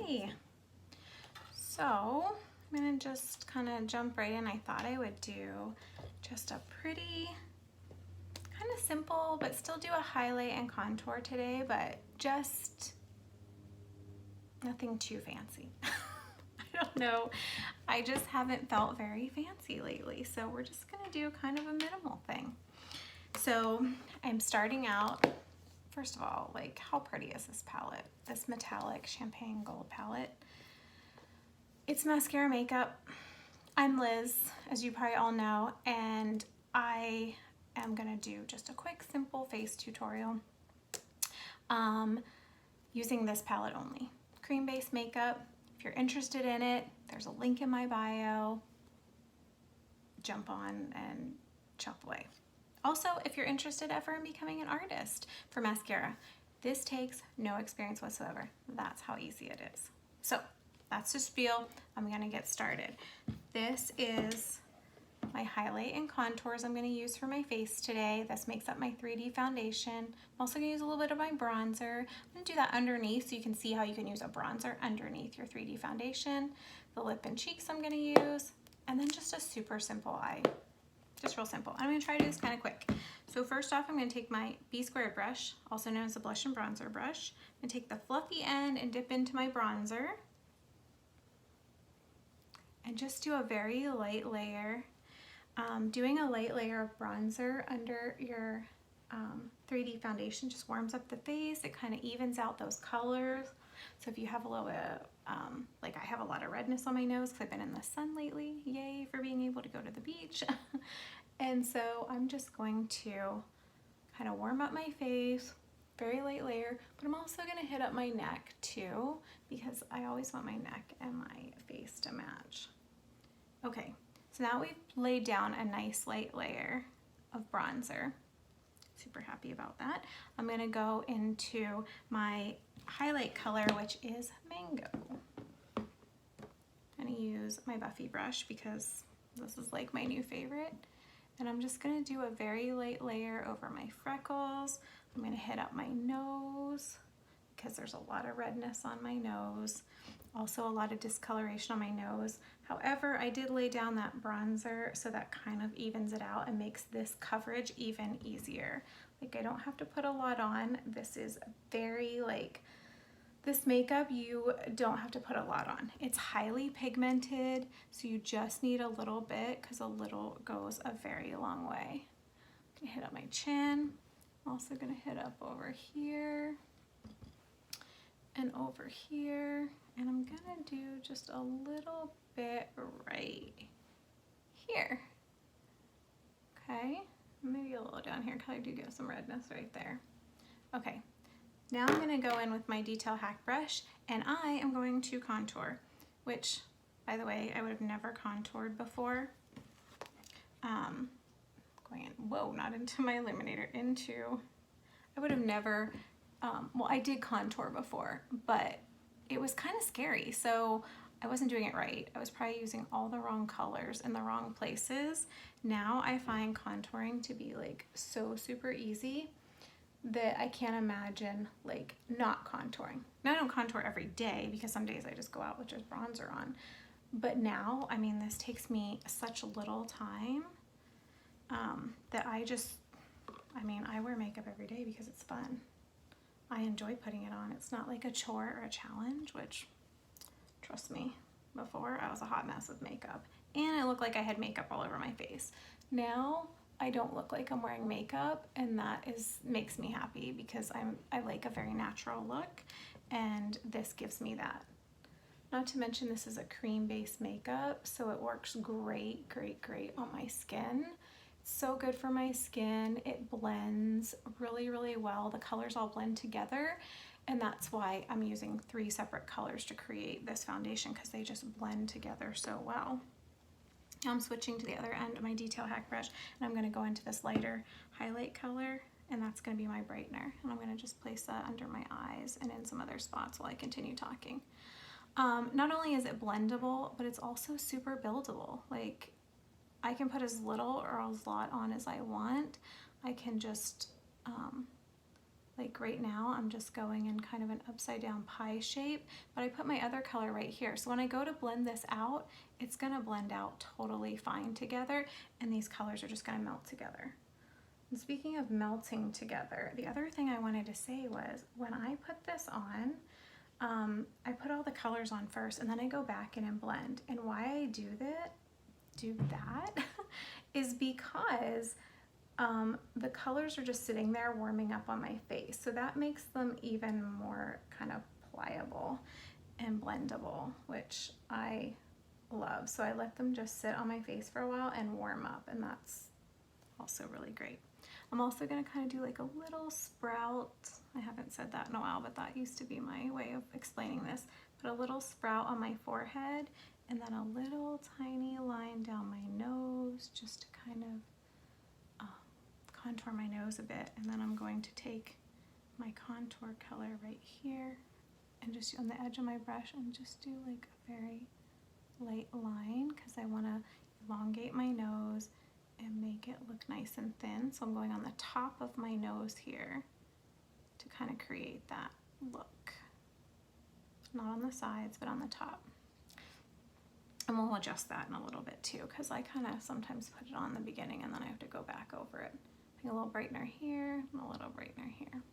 Hi. So I'm gonna just kind of jump right in. I thought I would do just a pretty kind of simple, but still do a highlight and contour today, but just nothing too fancy. I don't know. I just haven't felt very fancy lately. So we're just gonna do kind of a minimal thing. So I'm starting out, first of all, like how pretty is this palette? This metallic champagne gold palette. It's Maskcara makeup. I'm Liz, as you probably all know, and I am gonna do just a quick, simple face tutorial using this palette only. Cream-based makeup. If you're interested in it, there's a link in my bio. Jump on and chop away. Also, if you're interested ever in becoming an artist for Maskcara, this takes no experience whatsoever. That's how easy it is. So that's the spiel. I'm gonna get started. This is my highlight and contours I'm gonna use for my face today. This makes up my 3D foundation. I'm also gonna use a little bit of my bronzer. I'm gonna do that underneath so you can see how you can use a bronzer underneath your 3D foundation. The lip and cheeks I'm gonna use, and then just a super simple eye. Just real simple. I'm gonna try to do this kind of quick. So first off, I'm gonna take my B-squared brush, also known as the blush and bronzer brush. I'm gonna take the fluffy end and dip into my bronzer. And just do a very light layer. Doing a light layer of bronzer under your 3D foundation just warms up the face. It kind of evens out those colors. So if you have a little bit, like I have a lot of redness on my nose because I've been in the sun lately. Yay for being able to go to the beach. And so I'm just going to kind of warm up my face, very light layer, but I'm also going to hit up my neck too because I always want my neck and my face to match. Okay, so now we've laid down a nice light layer of bronzer. Super happy about that. I'm gonna go into my highlight color, which is Mango. I'm gonna use my Buffy brush because this is like my new favorite. And I'm just gonna do a very light layer over my freckles. I'm gonna hit up my nose because there's a lot of redness on my nose. Also a lot of discoloration on my nose. However, I did lay down that bronzer so that kind of evens it out and makes this coverage even easier. Like I don't have to put a lot on. This is very like, this makeup you don't have to put a lot on. It's highly pigmented, so you just need a little bit because a little goes a very long way. I'm gonna hit up my chin. I'm also gonna hit up over here and over here. And I'm gonna do just a little bit right here. Okay, maybe a little down here because I do get some redness right there. Okay, now I'm gonna go in with my Detail Hack brush and I am going to contour, which, by the way, I would have never contoured before. Going in, whoa, not into my illuminator, I would have never, well, I did contour before, but it was kind of scary, so I wasn't doing it right. I was probably using all the wrong colors in the wrong places. Now I find contouring to be like so super easy that I can't imagine like not contouring. Now I don't contour every day because some days I just go out with just bronzer on. But now, I mean, this takes me such little time that I wear makeup every day because it's fun. I enjoy putting it on. It's not like a chore or a challenge, which, trust me, before I was a hot mess with makeup. And I looked like I had makeup all over my face. Now, I don't look like I'm wearing makeup, and that makes me happy because I like a very natural look, and this gives me that. Not to mention this is a cream-based makeup, so it works great, great, great on my skin. So good for my skin. It blends really, really well. The colors all blend together, and that's why I'm using 3 separate colors to create this foundation because they just blend together so well. Now I'm switching to the other end of my Detail Hack brush, and I'm going to go into this lighter highlight color, and that's going to be my brightener. And I'm going to just place that under my eyes and in some other spots while I continue talking. Not only is it blendable, but it's also super buildable. Like, I can put as little or as lot on as I want. I can just Like right now, I'm just going in kind of an upside down pie shape, but I put my other color right here. So when I go to blend this out, it's gonna blend out totally fine together, and these colors are just gonna melt together. And speaking of melting together, the other thing I wanted to say was when I put this on, I put all the colors on first, and then I go back in and blend. And why I do that is because the colors are just sitting there warming up on my face. So that makes them even more kind of pliable and blendable, which I love. So I let them just sit on my face for a while and warm up, and that's also really great. I'm also gonna kind of do like a little sprout. I haven't said that in a while, but that used to be my way of explaining this. Put a little sprout on my forehead, and then a little tiny line down my nose, just to kind of contour my nose a bit. And then I'm going to take my contour color right here and just on the edge of my brush and just do like a very light line, because I want to elongate my nose and make it look nice and thin. So I'm going on the top of my nose here to kind of create that look. Not on the sides, but on the top. And we'll adjust that in a little bit too, because I kind of sometimes put it on the beginning and then I have to go back over it. A little brightener here and a little brightener here.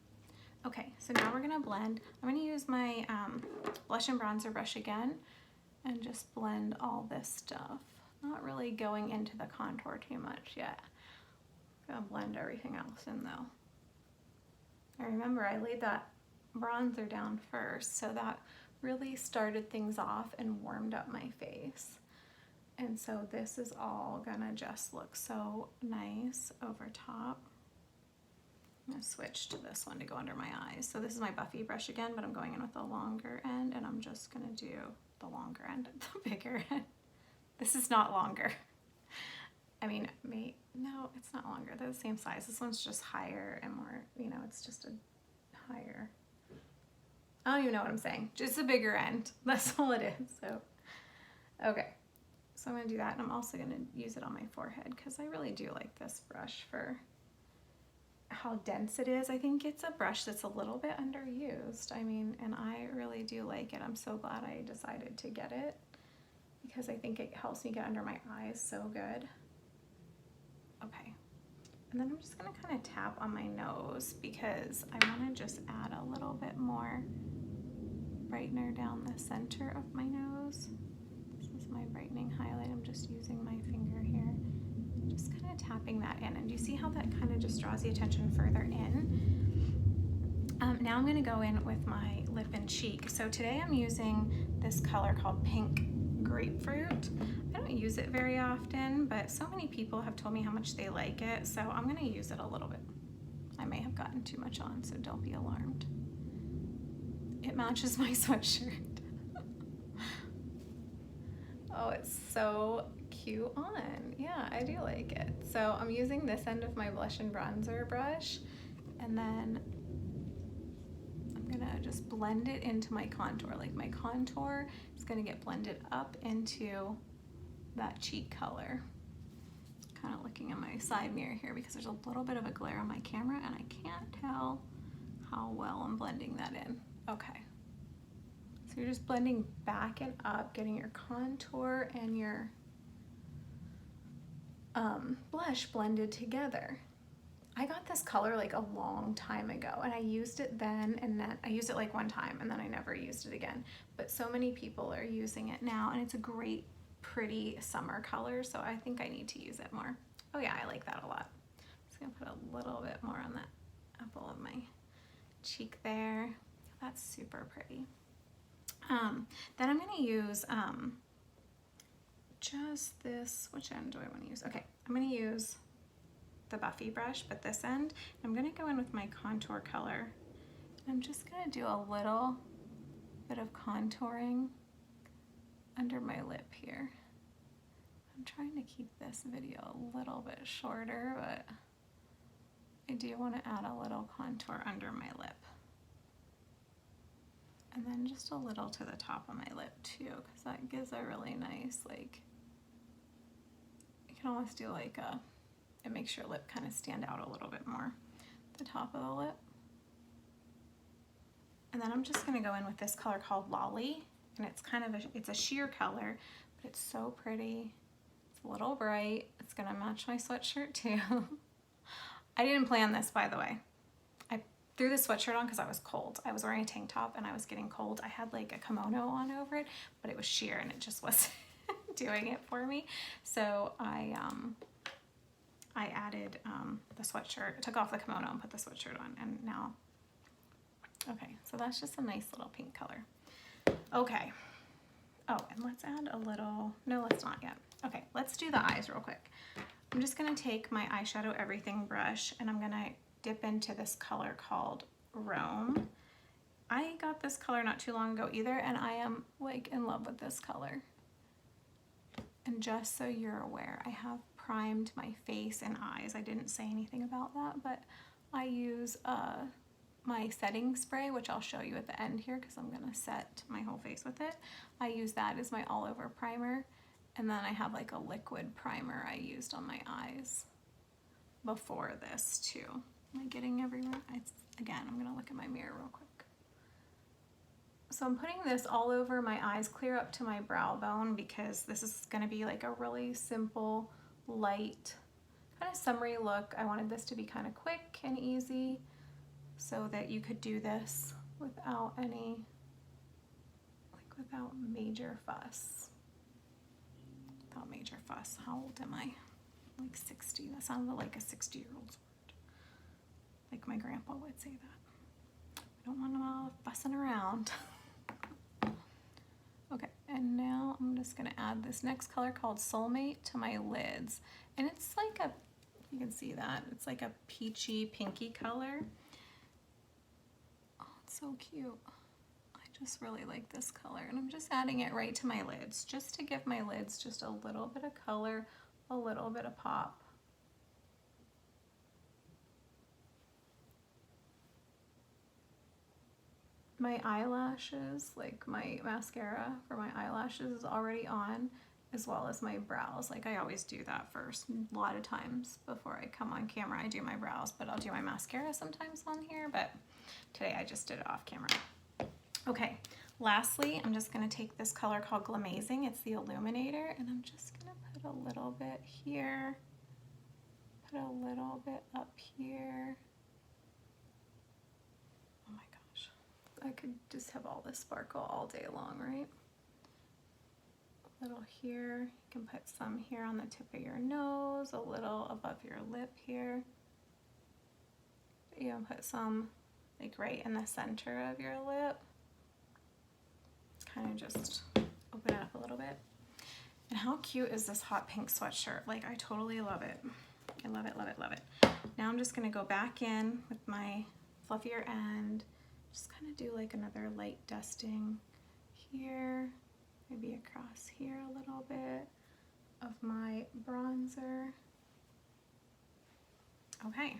Okay, so now we're gonna blend. I'm gonna use my blush and bronzer brush again and just blend all this stuff. Not really going into the contour too much yet. I'm gonna blend everything else in though. And remember, I laid that bronzer down first, so that really started things off and warmed up my face. And so this is all gonna just look so nice over top. I'm gonna switch to this one to go under my eyes. So this is my Buffy brush again, but I'm going in with the longer end, and I'm just gonna do the longer end, the bigger end. This is not longer. I mean, no, it's not longer. They're the same size. This one's just higher and more, you know, it's just a higher. I don't even know what I'm saying. Just a bigger end. That's all it is. So, okay. So I'm going to do that, and I'm also going to use it on my forehead because I really do like this brush for how dense it is. I think it's a brush that's a little bit underused. I mean, and I really do like it. I'm so glad I decided to get it because I think it helps me get under my eyes so good. Okay. And then I'm just going to kind of tap on my nose because I want to just add a little bit more brightener down the center of my nose. My brightening highlight. I'm just using my finger here, just kind of tapping that in. And do you see how that kind of just draws the attention further in? Now I'm going to go in with my lip and cheek. So today I'm using this color called Pink Grapefruit. I don't use it very often, but so many people have told me how much they like it, so I'm going to use it a little bit. I may have gotten too much on, so don't be alarmed. It matches my sweatshirt. Oh, it's so cute on. Yeah, I do like it. So I'm using this end of my blush and bronzer brush, and then I'm gonna just blend it into my contour. Like my contour is gonna get blended up into that cheek color. Kind of looking in my side mirror here because there's a little bit of a glare on my camera and I can't tell how well I'm blending that in. Okay. So you're just blending back and up, getting your contour and your blush blended together. I got this color like a long time ago and I used it then, and then I used it like one time and then I never used it again. But so many people are using it now and it's a great, pretty summer color, so I think I need to use it more. Oh yeah, I like that a lot. I'm just gonna put a little bit more on that apple of my cheek there. That's super pretty. Then I'm going to use just this, which end do I want to use? Okay, I'm going to use the Buffy brush, but this end. I'm going to go in with my contour color. I'm just going to do a little bit of contouring under my lip here. I'm trying to keep this video a little bit shorter, but I do want to add a little contour under my lip. And then just a little to the top of my lip too, because that gives a really nice, like, you can almost do like it makes your lip kind of stand out a little bit more. The top of the lip. And then I'm just gonna go in with this color called Lolly, and it's kind of it's a sheer color, but it's so pretty. It's a little bright. It's gonna match my sweatshirt too. I didn't plan this, by the way. I threw the sweatshirt on because I was cold. I was wearing a tank top and I was getting cold. I had like a kimono on over it, but it was sheer and it just wasn't doing it for me. So I added the sweatshirt, took off the kimono and put the sweatshirt on, and now, okay, so that's just a nice little pink color. Okay. Oh, and let's add a little, no, let's not yet. Okay, let's do the eyes real quick. I'm just gonna take my eyeshadow everything brush and I'm gonna dip into this color called Rome. I got this color not too long ago either, and I am like in love with this color. And just so you're aware, I have primed my face and eyes. I didn't say anything about that, but I use my setting spray, which I'll show you at the end here because I'm gonna set my whole face with it. I use that as my all over primer. And then I have like a liquid primer I used on my eyes before this too. Am I getting everywhere? Again, I'm gonna look at my mirror real quick. So I'm putting this all over my eyes, clear up to my brow bone, because this is gonna be like a really simple, light, kind of summery look. I wanted this to be kind of quick and easy so that you could do this without any, like without major fuss. Without major fuss. How old am I? Like 60. That sounded like a 60-year-old's word. Like my grandpa would say that. I don't want them all fussing around. Okay, and now I'm just gonna add this next color called Soulmate to my lids. And it's like a, you can see that, it's like a peachy, pinky color. Oh, it's so cute. I just really like this color, and I'm just adding it right to my lids, just to give my lids just a little bit of color, a little bit of pop. My eyelashes, like my mascara for my eyelashes is already on, as well as my brows. Like I always do that first. A lot of times before I come on camera, I do my brows, but I'll do my mascara sometimes on here, but today I just did it off camera. Okay, lastly, I'm just gonna take this color called Glamazing. It's the illuminator, and I'm just gonna put a little bit here, put a little bit up here. Oh my gosh, I could just have all this sparkle all day long, right? A little here, you can put some here on the tip of your nose, a little above your lip here. You can put some like right in the center of your lip. Kind of just open it up a little bit. And how cute is this hot pink sweatshirt? Like I totally love it. I love it, love it, love it. Now I'm just gonna go back in with my fluffier end, just kind of do like another light dusting here, maybe across here a little bit of my bronzer. Okay,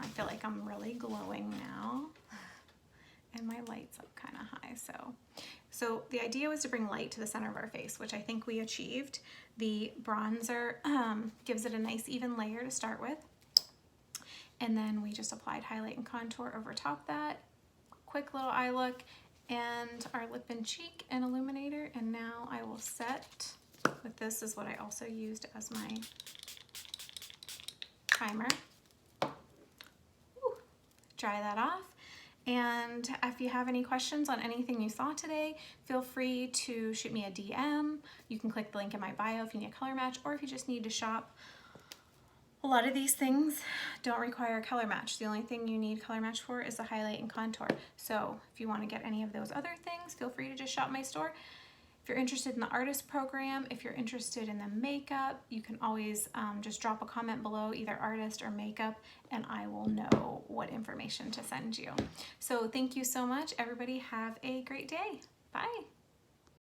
I feel like I'm really glowing now. And my light's up kind of high, so the idea was to bring light to the center of our face, which I think we achieved. The bronzer gives it a nice even layer to start with, and then we just applied highlight and contour over top that. Quick little eye look, and our lip and cheek and illuminator. And now I will set with this is what I also used as my primer. Woo. Dry that off. And if you have any questions on anything you saw today, feel free to shoot me a DM. You can click the link in my bio if you need a color match, or if you just need to shop. A lot of these things don't require a color match. The only thing you need color match for is the highlight and contour. So if you want to get any of those other things, feel free to just shop my store. If you're interested in the artist program, if you're interested in the makeup, you can always just drop a comment below, either artist or makeup, and I will know what information to send you. So thank you so much. Everybody have a great day. Bye.